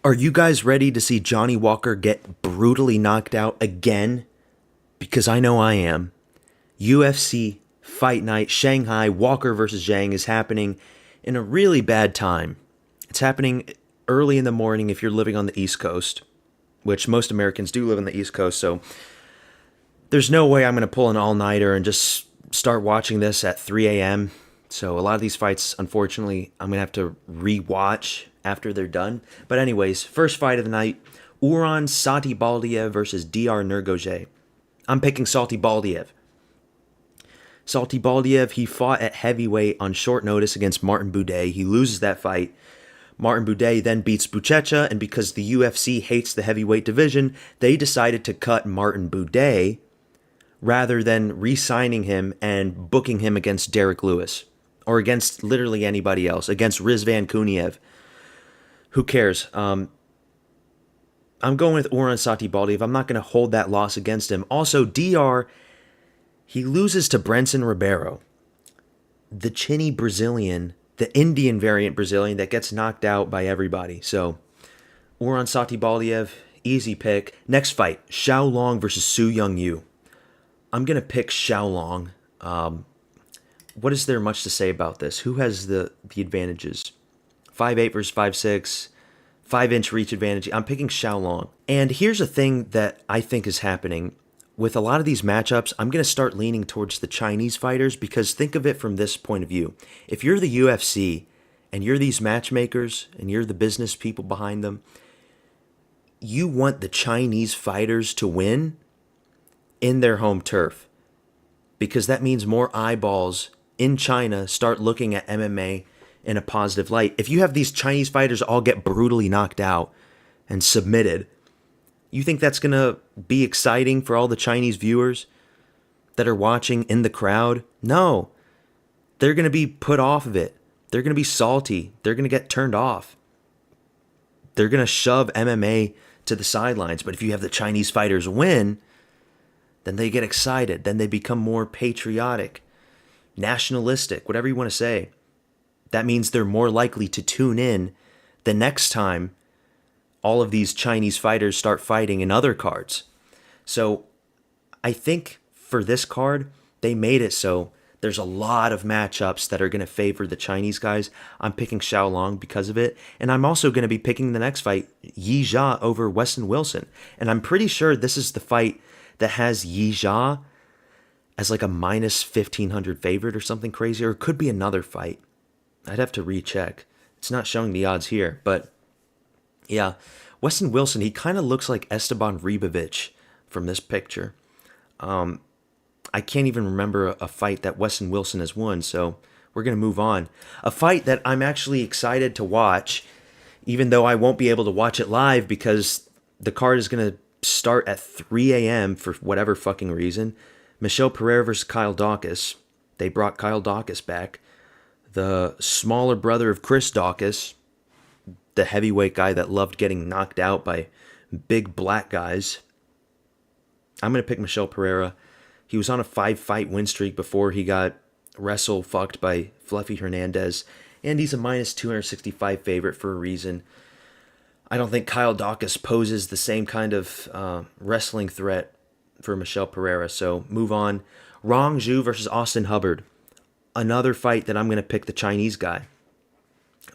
Are you guys ready to see Johnny Walker get brutally knocked out again? Because I know I am. UFC Fight Night Shanghai Walker versus ZHANG is happening in a really bad time. It's happening early in the morning if you're living on the East Coast, which most Americans do live on the East Coast, so there's no way I'm going to pull an all-nighter and just start watching this at 3 a.m. So a lot of these fights, unfortunately, I'm going to have to re-watch after they're done. But anyways, first fight of the night, Uran Sati Baldiev versus Dr. Nurgoje. I'm picking Salty Baldiev. Salty Baldiev, he fought at heavyweight on short notice against Martin Buday. He loses that fight. Martin Buday then beats Buchecha, and because the UFC hates the heavyweight division, they decided to cut Martin Buday rather than re-signing him and booking him against Derek Lewis or against literally anybody else, against Rizvan Kuniev. Who cares? I'm going with Uran Sati Baldiev. I'm not going to hold that loss against him. Also, DR, he loses to Brenson Ribeiro, the chinny Brazilian, the Indian variant Brazilian that gets knocked out by everybody. So, Uran Sati Baldiev, easy pick. Next fight, Xiao Long versus Su Young Yu. I'm going to pick Xiao Long. What is there much to say about this? Who has the advantages? 5'8 versus 5'6", 5-inch reach advantage. I'm picking Xiao Long. And here's a thing that I think is happening. With a lot of these matchups, I'm going to start leaning towards the Chinese fighters because think of it from this point of view. If you're the UFC and you're these matchmakers and you're the business people behind them, you want the Chinese fighters to win in their home turf because that means more eyeballs in China start looking at MMA in a positive light. If you have these Chinese fighters all get brutally knocked out and submitted, you think that's going to be exciting for all the Chinese viewers that are watching in the crowd? No. They're going to be put off of it. They're going to be salty. They're going to get turned off. They're going to shove MMA to the sidelines. But if you have the Chinese fighters win, then they get excited. Then they become more patriotic, nationalistic, whatever you want to say. That means they're more likely to tune in the next time all of these Chinese fighters start fighting in other cards. So I think for this card, they made it so there's a lot of matchups that are going to favor the Chinese guys. I'm picking Xiao Long because of it. And I'm also going to be picking the next fight, Yi Jia over Weston Wilson. And I'm pretty sure this is the fight that has Yi Jia as like a minus 1,500 favorite or something crazy. Or it could be another fight. I'd have to recheck. It's not showing the odds here, but yeah, Weston Wilson, he kind of looks like Esteban Ribovic from this picture. I can't even remember a fight that Weston Wilson has won, so we're going to move on. A fight that I'm actually excited to watch, even though I won't be able to watch it live because the card is going to start at 3 a.m. for whatever fucking reason. Michel Pereira versus Kyle Daukaus. They brought Kyle Daukaus back. The smaller brother of Chris Daukaus, the heavyweight guy that loved getting knocked out by big black guys. I'm going to pick Michel Pereira. He was on a 5-fight win streak before he got fucked by Fluffy Hernandez, and he's a minus 265 favorite for a reason. I don't think Kyle Daukaus poses the same kind of wrestling threat for Michel Pereira, so move on. Rong Zhu versus Austin Hubbard. Another fight that I'm going to pick the Chinese guy.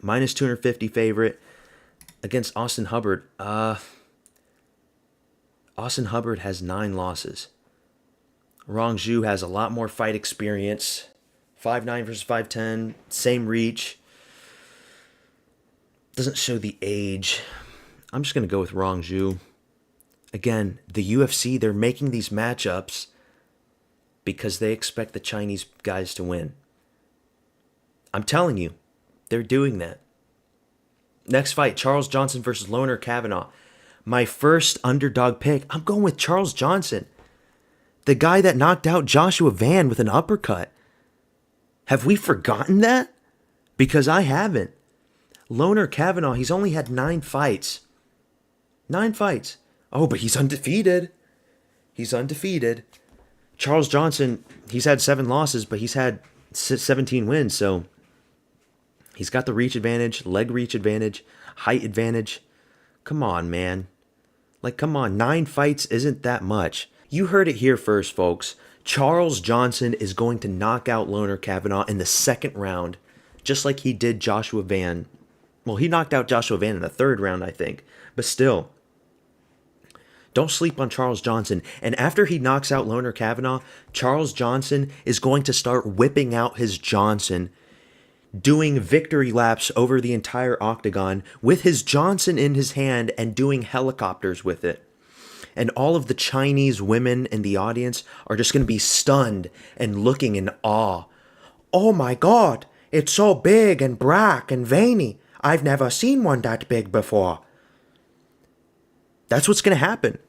Minus 250 favorite against Austin Hubbard. Austin Hubbard has 9 losses. Rong Zhu has a lot more fight experience. 5'9 versus 5'10. Same reach. Doesn't show the age. I'm just going to go with Rong Zhu. Again, the UFC, they're making these matchups because they expect the Chinese guys to win. I'm telling you, they're doing that. Next fight, Charles Johnson versus Loner Kavanaugh. My first underdog pick, I'm going with Charles Johnson. The guy that knocked out Joshua Van with an uppercut. Have we forgotten that? Because I haven't. Loner Kavanaugh, he's only had 9 fights. 9 fights. Oh, but he's undefeated. He's undefeated. Charles Johnson, he's had 7 losses, but he's had 17 wins, so he's got the reach advantage, leg reach advantage, height advantage. Come on, man. Like, come on, 9 fights isn't that much. You heard it here first, folks. Charles Johnson is going to knock out Loner Kavanaugh in the second round, just like he did Joshua Van. Well, he knocked out Joshua Van in the third round, I think. But still, don't sleep on Charles Johnson. And after he knocks out Loner Kavanaugh, Charles Johnson is going to start whipping out his Johnson, doing victory laps over the entire octagon with his Johnson in his hand and doing helicopters with it. And all of the Chinese women in the audience are just going to be stunned and looking in awe. Oh my God, it's so big and black and veiny. I've never seen one that big before. That's what's going to happen.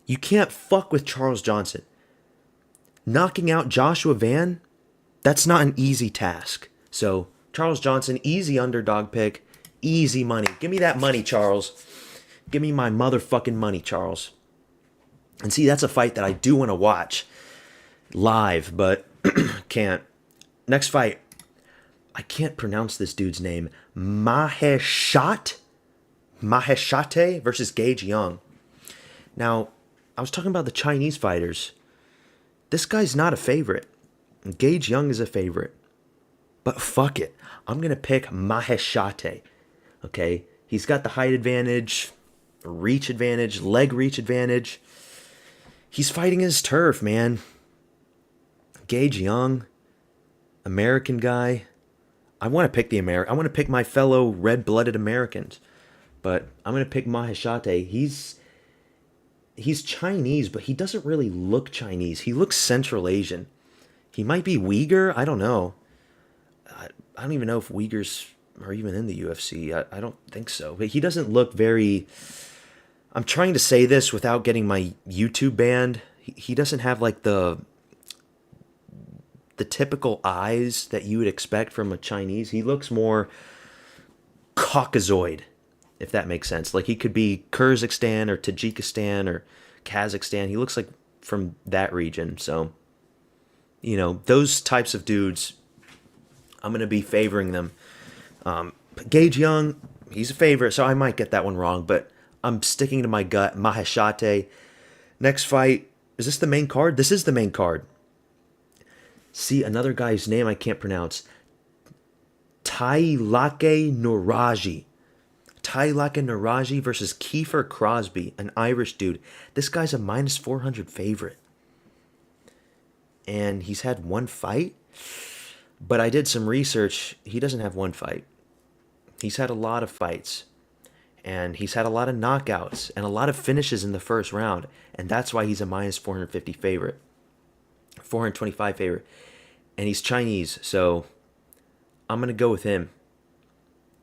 You can't fuck with Charles Johnson. Knocking out Joshua Van, that's not an easy task. So, Charles Johnson, easy underdog pick, easy money. Give me that money, Charles. Give me my motherfucking money, Charles. And see, that's a fight that I do want to watch live, but can't. Next fight. I can't pronounce this dude's name. Maheshate versus Gage Young. Now, I was talking about the Chinese fighters. This guy's not a favorite. Gage Young is a favorite. But fuck it. I'm going to pick Maheshate. Okay? He's got the height advantage, reach advantage, leg reach advantage. He's fighting his turf, man. Gage Young, American guy. I want to pick I want to pick my fellow red-blooded Americans. But I'm going to pick Maheshate. He's Chinese, but he doesn't really look Chinese. He looks Central Asian. He might be Uyghur. I don't know. I don't even know if Uyghurs are even in the UFC. I don't think so. But he doesn't look very... I'm trying to say this without getting my YouTube banned. He doesn't have like the typical eyes that you would expect from a Chinese. He looks more Caucasoid, if that makes sense. Like he could be Kyrgyzstan or Tajikistan or Kazakhstan. He looks like from that region. So, you know, those types of dudes, I'm going to be favoring them. Gage Young, he's a favorite, so I might get that one wrong, but I'm sticking to my gut. Maheshate. Next fight. Is this the main card? This is the main card. See, another guy's name I can't pronounce. Tailake Nuraji. Tailake Nuraji versus Kiefer Crosby, an Irish dude. This guy's a minus 400 favorite. And he's had one fight. But I did some research. He doesn't have one fight. He's had a lot of fights. And he's had a lot of knockouts and a lot of finishes in the first round. And that's why he's a minus 450 favorite. 425 favorite. And he's Chinese, so I'm going to go with him.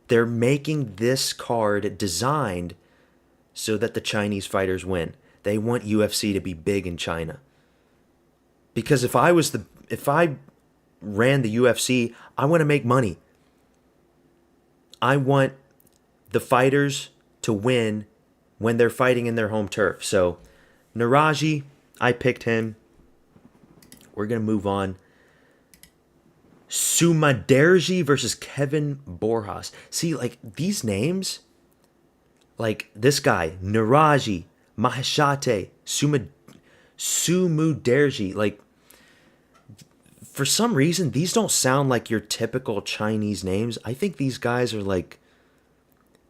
They're making this card designed so that the Chinese fighters win. They want UFC to be big in China. Because if I ran the UFC, I want to make money. I want the fighters to win when they're fighting in their home turf. So, Nuraji, I picked him. We're going to move on. Sumaderji versus Kevin Borjas. See, like, these names, like this guy, Nuraji, Maheshate, Sumuderji, like, for some reason, these don't sound like your typical Chinese names. I think these guys are, like,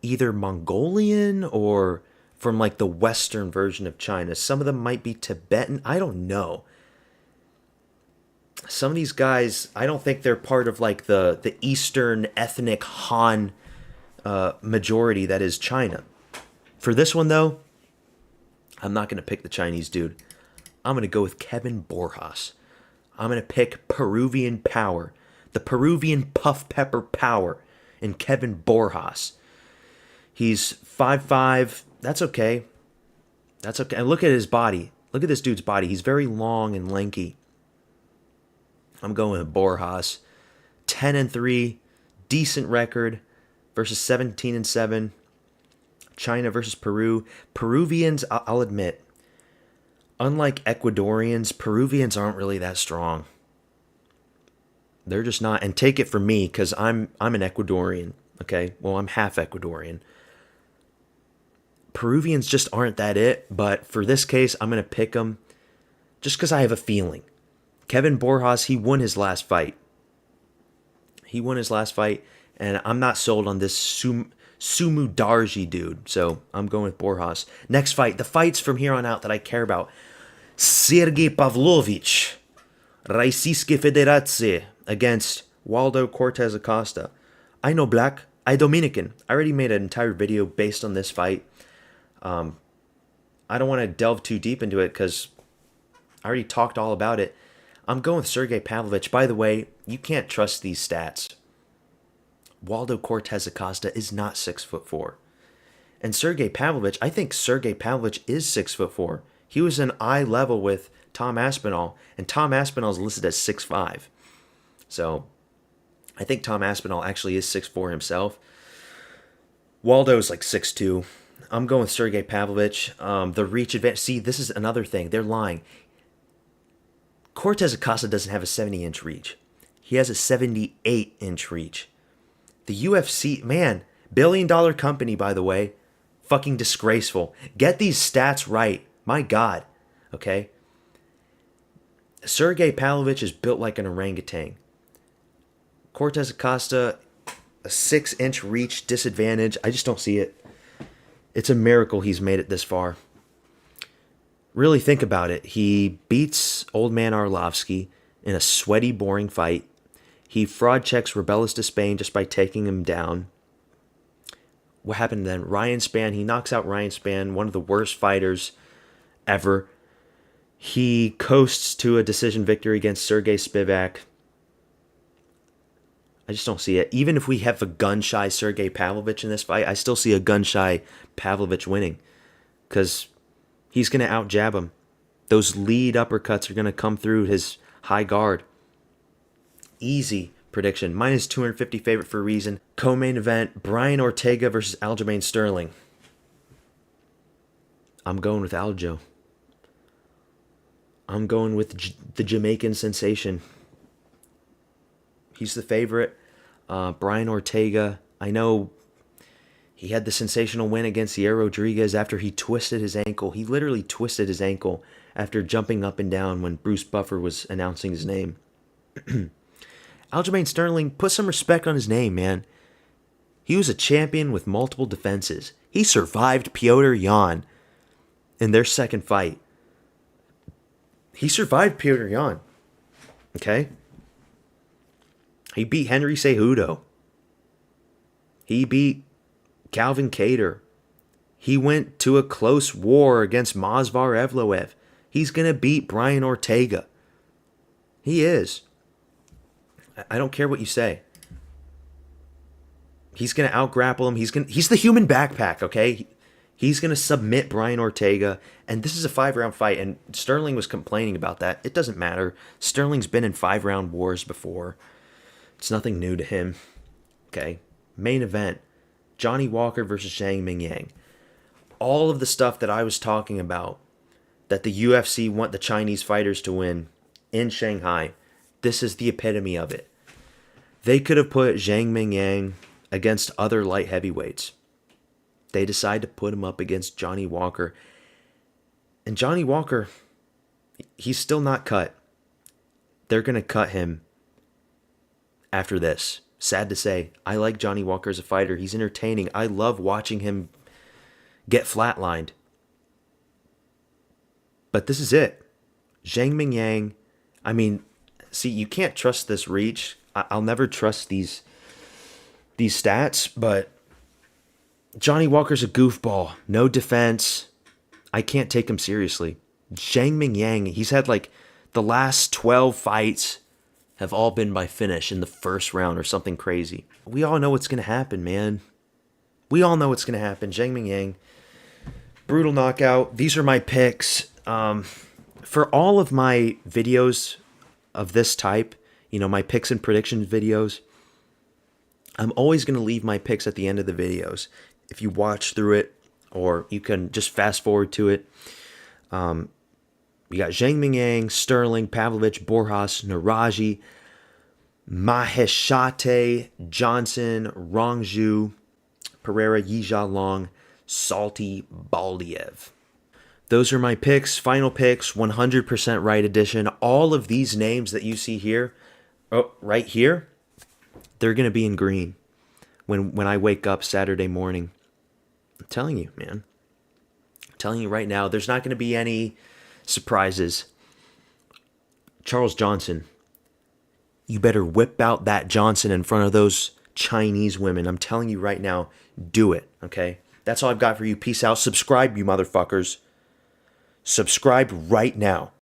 either Mongolian or from, like, the Western version of China. Some of them might be Tibetan. I don't know. Some of these guys, I don't think they're part of like the Eastern ethnic Han majority that is China. For this one though, I'm not going to pick the Chinese dude. I'm going to go with Kevin Borjas. I'm going to pick Peruvian power. The Peruvian puff pepper power in Kevin Borjas. He's 5'5". That's okay. That's okay. And look at his body. Look at this dude's body. He's very long and lanky. I'm going with Borjas. 10-3, decent record versus 17-7. China versus Peru. Peruvians, I'll admit, unlike Ecuadorians, Peruvians aren't really that strong. They're just not. And take it from me, because I'm an Ecuadorian. Okay, well, I'm half Ecuadorian. Peruvians just aren't that it, but for this case, I'm going to pick him just because I have a feeling. Kevin Borjas, he won his last fight. And I'm not sold on this Sumu Darji dude, so I'm going with Borjas. Next fight, the fights from here on out that I care about. Sergey Pavlovich, Rossiyske Federacije against Waldo Cortez Acosta. I know black, I Dominican. I already made an entire video based on this fight. I don't want to delve too deep into it because I already talked all about it. I'm going with Sergey Pavlovich. By the way, you can't trust these stats. Waldo Cortez Acosta is not 6'4". And Sergey Pavlovich, I think Sergey Pavlovich is 6'4". He was an eye level with Tom Aspinall, and Tom Aspinall is listed as 6'5". So I think Tom Aspinall actually is 6'4" himself. Waldo's like 6'2". I'm going with Sergey Pavlovich. The reach advantage. See, this is another thing. They're lying. Cortez Acosta doesn't have a 70-inch reach. He has a 78-inch reach. The UFC, man, billion-dollar company, by the way. Fucking disgraceful. Get these stats right. My God. Okay? Sergey Pavlovich is built like an orangutan. Cortez Acosta, a 6-inch reach disadvantage. I just don't see it. It's a miracle he's made it this far. Really think about it. He beats Old Man Arlovsky in a sweaty, boring fight. He fraud checks Rebelis de Spain just by taking him down. What happened then? Ryan Spann, he knocks out Ryan Spann, one of the worst fighters ever. He coasts to a decision victory against Sergey Spivak. I just don't see it. Even if we have a gun-shy Sergey Pavlovich in this fight, I still see a gun-shy Pavlovich winning. Because he's going to out-jab him. Those lead uppercuts are going to come through his high guard. Easy prediction. Minus 250 favorite for a reason. Co-main event, Brian Ortega versus Aljamain Sterling. I'm going with Aljo. I'm going with the Jamaican sensation. He's the favorite. Brian Ortega, I know he had the sensational win against Yair Rodriguez after he twisted his ankle. He literally twisted his ankle after jumping up and down when Bruce Buffer was announcing his name. Aljamain Sterling, put some respect on his name, man. He was a champion with multiple defenses. He survived Petr Yan in their second fight. He survived Petr Yan. Okay? He beat Henry Cejudo. He beat Calvin Kattar. He went to a close war against Movsar Evloev. He's going to beat Brian Ortega. He is. I don't care what you say. He's going to out-grapple him. He's the human backpack, okay? He's going to submit Brian Ortega. And this is a 5-round fight. And Sterling was complaining about that. It doesn't matter. Sterling's been in 5-round wars before. It's nothing new to him. Okay. Main event. Johnny Walker versus Zhang Mingyang. All of the stuff that I was talking about that the UFC want the Chinese fighters to win in Shanghai. This is the epitome of it. They could have put Zhang Mingyang against other light heavyweights. They decide to put him up against Johnny Walker. And Johnny Walker, he's still not cut. They're going to cut him after this. Sad to say, I like Johnny Walker as a fighter. He's entertaining. I love watching him get flatlined. But this is it. Zhang Mingyang, I mean, see, you can't trust this reach. I'll never trust these stats, but Johnny Walker's a goofball. No defense. I can't take him seriously. Zhang Mingyang, he's had like the last 12 fights have all been by finish in the first round or something crazy. We all know what's going to happen, man. We all know what's going to happen. Zhang Mingyang, brutal knockout. These are my picks. For all of my videos of this type, you know, my picks and predictions videos, I'm always going to leave my picks at the end of the videos. If you watch through it, or you can just fast forward to it. We got Zhang Mingyang, Sterling, Pavlovich, Borjas, Naraji, Maheshate, Johnson, Rongju, Pereira, Yijia Long, Salty Baldiev. Those are my picks, final picks, 100% right edition. All of these names that you see here, right here, they're going to be in green when I wake up Saturday morning. I'm telling you, man. I'm telling you right now, there's not going to be any surprises. Charles Johnson, you better whip out that Johnson in front of those Chinese women. I'm telling you right now, do it, okay? That's all I've got for you. Peace out. Subscribe, you motherfuckers. Subscribe right now.